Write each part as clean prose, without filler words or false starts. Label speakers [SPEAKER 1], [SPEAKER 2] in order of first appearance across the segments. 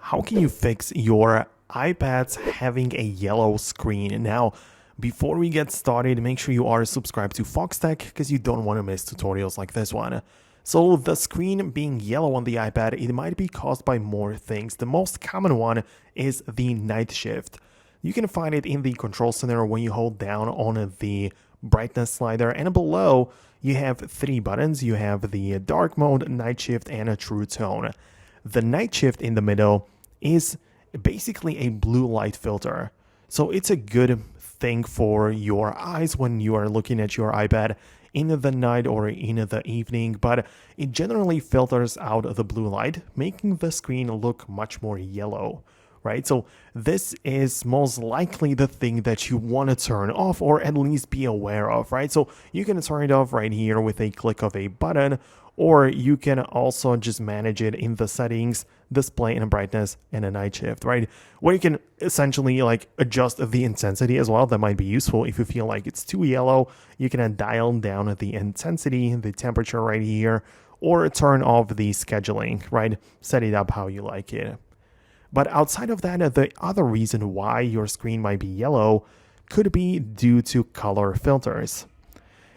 [SPEAKER 1] How can you fix your iPads having a yellow screen? Now, before we get started, make sure you are subscribed to Foxtecc because you don't want to miss tutorials like this one. So the screen being yellow on the iPad, it might be caused by more things. The most common one is the night shift. You can find it in the control center when you hold down on the brightness slider, and below you have three buttons. You have the dark mode, night shift, and a true tone. The night shift in the middle is basically a blue light filter. So it's a good thing for your eyes when you are looking at your iPad in the night or in the evening, but it generally filters out the blue light, making the screen look much more yellow, right? So this is most likely the thing that you want to turn off or at least be aware of, right? So you can turn it off right here with a click of a button, or you can also just manage it in the settings, display and brightness, and a night shift, right? Where you can essentially like adjust the intensity as well. That might be useful if you feel like it's too yellow. You can dial down the intensity, the temperature right here, or turn off the scheduling, right? Set it up how you like it. But outside of that, the other reason why your screen might be yellow could be due to color filters.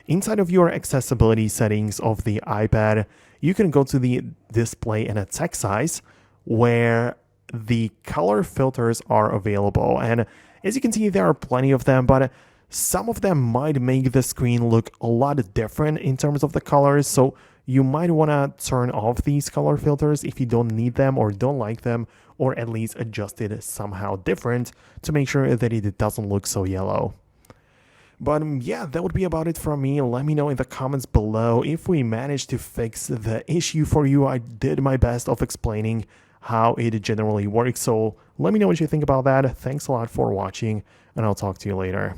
[SPEAKER 1] Inside of your accessibility settings of the iPad, you can go to the display and a text size where the color filters are available. And as you can see, there are plenty of them, but some of them might make the screen look a lot different in terms of the colors. So you might want to turn off these color filters if you don't need them or don't like them, or at least adjust it somehow different to make sure that it doesn't look so yellow. But yeah, that would be about it from me. Let me know in the comments below if we managed to fix the issue for you. I did my best of explaining how it generally works. So let me know what you think about that. Thanks a lot for watching, and I'll talk to you later.